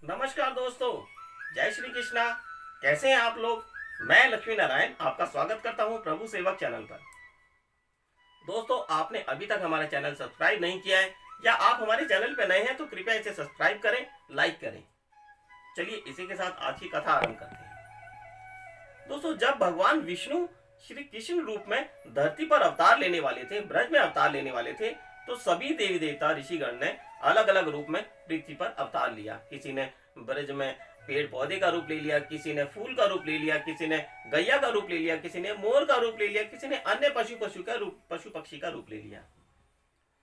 नमस्कार दोस्तों, जय श्री कृष्णा। कैसे हैं आप लोग? मैं लक्ष्मी नारायण आपका स्वागत करता हूं प्रभु सेवक चैनल पर। दोस्तों, आपने अभी तक हमारा चैनल सब्सक्राइब नहीं किया है या आप हमारे चैनल पर नए हैं तो कृपया इसे सब्सक्राइब करें, लाइक करें। चलिए इसी के साथ आज की कथा आरंभ करते हैं। दोस्तों, जब भगवान विष्णु श्री कृष्ण रूप में धरती पर अवतार लेने वाले थे, ब्रज में अवतार लेने वाले थे, तो सभी देवी देवता ऋषिगण ने अलग अलग रूप में पृथ्वी पर अवतार लिया। किसी ने ब्रज में पेड़ पौधे का रूप ले लिया, किसी ने फूल का रूप ले लिया, किसी ने गैया का रूप ले लिया, किसी ने मोर का रूप ले लिया, किसी ने अन्य पशु पक्षी का रूप ले लिया।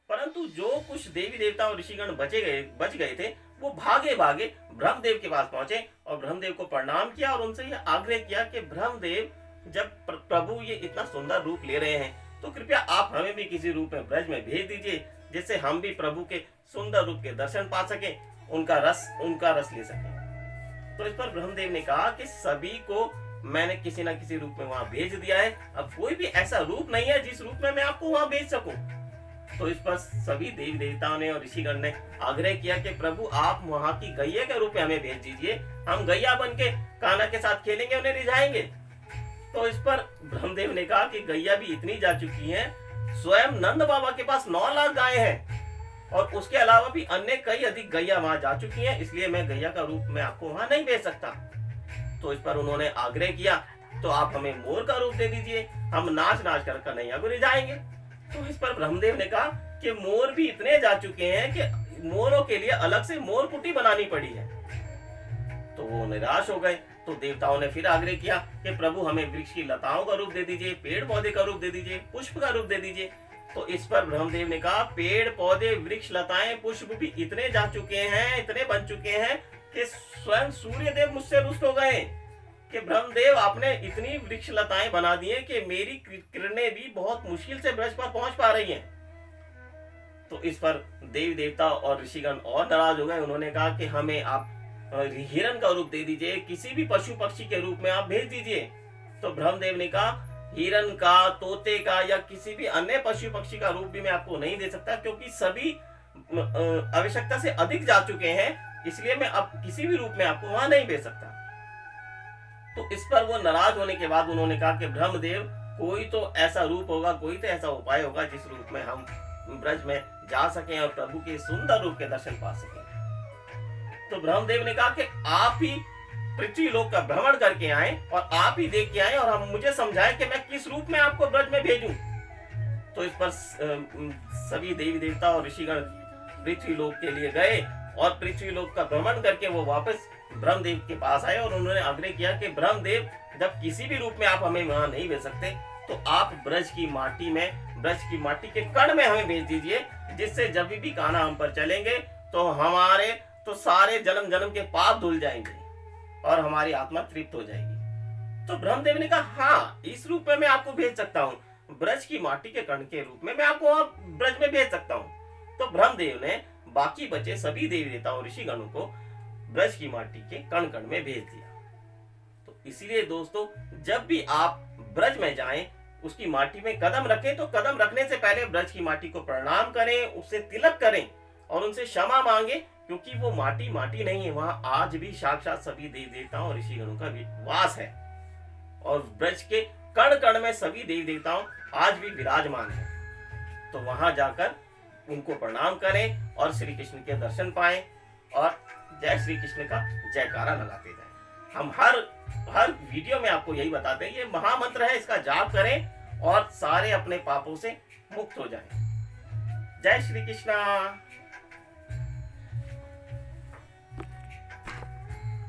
परंतु जो कुछ देवी देवता और ऋषिगण बच गए थे, वो भागे भागे ब्रह्मदेव के पास पहुंचे और ब्रह्मदेव को प्रणाम किया और उनसे यह आग्रह किया कि ब्रह्मदेव, जब प्रभु ये इतना सुंदर रूप ले रहे हैं तो कृपया आप हमें भी किसी रूप में ब्रज में भेज दीजिए, जिससे हम भी प्रभु के सुंदर रूप के दर्शन पा सके, उनका रस ले सके। तो इस पर ब्रह्मदेव ने कहा कि सभी को मैंने किसी न किसी रूप में वहां भेज दिया है, अब कोई भी ऐसा रूप नहीं है जिस रूप में मैं आपको वहां भेज सकूं। तो इस पर सभी देवी देवताओं ने और ऋषिगण ने आग्रह किया कि प्रभु आप वहां की गैया के रूप में हमें भेज दीजिए, हम गैया बन के कान्हा के साथ खेलेंगे, उन्हें रिझाएंगे। तो इस पर ब्रह्मदेव ने कहा कि गैया भी इतनी जा चुकी हैं, स्वयं नंद बाबा के पास 9 लाख गायें हैं और उसके अलावा भी अन्य कई अधिक गैया वहां जा चुकी हैं, इसलिए मैं गैया का रूप में आपको वहां नहीं भेज सकता। तो इस पर उन्होंने आग्रह किया, तो आप हमें मोर का रूप दे दीजिए, हम नाच नाच कर कन्हैया को रिझाएंगे। तो इस पर ब्रह्मदेव ने कहा कि मोर भी इतने जा चुके हैं कि मोरों के लिए अलग से मोर कुटी बनानी पड़ी है। तो वो निराश हो गए। तो देवताओं ने फिर आग्रह किया कि प्रभु हमें वृक्ष की लताओं का रूप दे दीजिए, पेड़ पौधे का रूप दे दीजिए, पुष्प का रूप दे दीजिए। तो इस पर ब्रह्मदेव ने कहा पेड़ पौधे वृक्ष लताएं पुष्प भी इतने जा चुके हैं, इतने बन चुके हैं कि स्वयं सूर्य देव मुझसे रुष्ट हो गए कि ब्रह्मदेव आपने इतनी वृक्ष लताएं बना दी है कि मेरी किरणें भी बहुत मुश्किल से ब्रज पर पहुंच पा रही हैं। तो इस पर देवी देवता और ऋषिगण और नाराज हो गए। उन्होंने कहा कि हमें आप हिरण का रूप दे दीजिए, किसी भी पशु पक्षी के रूप में आप भेज दीजिए। तो ब्रह्मदेव ने कहा हिरण का, तोते का या किसी भी अन्य पशु पक्षी का रूप भी मैं आपको नहीं दे सकता, क्योंकि सभी आवश्यकता से अधिक जा चुके हैं, इसलिए मैं अब किसी भी रूप में आपको वहां नहीं भेज सकता। तो इस पर वो नाराज होने के बाद उन्होंने कहा कि ब्रह्मदेव कोई तो ऐसा रूप होगा, कोई तो ऐसा उपाय होगा जिस रूप में हम ब्रज में जा सकें और प्रभु के सुंदर रूप के दर्शन पा सकें। तो ब्रह्मदेव ने कहा कि आप ही पृथ्वी लोक का भ्रमण करके आए और आप ही देख के आए और हम मुझे समझाएं कि मैं किस रूप में आपको ब्रज में भेजूं। तो इस पर सभी देवी देवता और ऋषिगण पृथ्वी लोक के लिए गए और पृथ्वी लोक का भ्रमण करके वो वापस ब्रह्मदेव के पास आए और उन्होंने आग्रह किया कि ब्रह्मदेव, जब किसी भी रूप में आप हमें वहां नहीं भेज सकते तो आप ब्रज की माटी के कण में हमें भेज दीजिए, जिससे जब भी कान्हा हम पर चलेंगे तो हमारे तो सारे जन्म जन्म के पाप धुल जाएंगे और हमारी आत्मा तृप्त हो जाएगी। तो ब्रह्मदेव ने कहा हाँ, इस रूप में मैं आपको भेज सकता हूँ, ब्रज की माटी के कण के रूप में मैं आपको वहां ब्रज में भेज सकता हूँ। तो ब्रह्मदेव ने बाकी बचे सभी देवी देवताओं ऋषिगणों को ब्रज की माटी के कण कण में भेज दिया। तो इसीलिए दोस्तों, जब भी आप ब्रज में जाएं, उसकी माटी में कदम रखें तो कदम रखने से पहले ब्रज की माटी को प्रणाम करें, उससे तिलक करें और उनसे क्षमा मांगे, क्योंकि वो माटी नहीं है, वहां आज भी साक्षात सभी देवी देवताओं और ऋषिगणों का वास है और ब्रज के कण कण में सभी देवी देवताओं आज भी विराजमान है। तो वहां जाकर उनको प्रणाम करें और श्री कृष्ण के दर्शन पाएं और जय श्री कृष्ण का जयकारा लगाते जाएं। हम हर वीडियो में आपको यही बताते हैं, ये महामंत्र है, इसका जाप करें और सारे अपने पापों से मुक्त हो जाएं। जय श्री कृष्णा।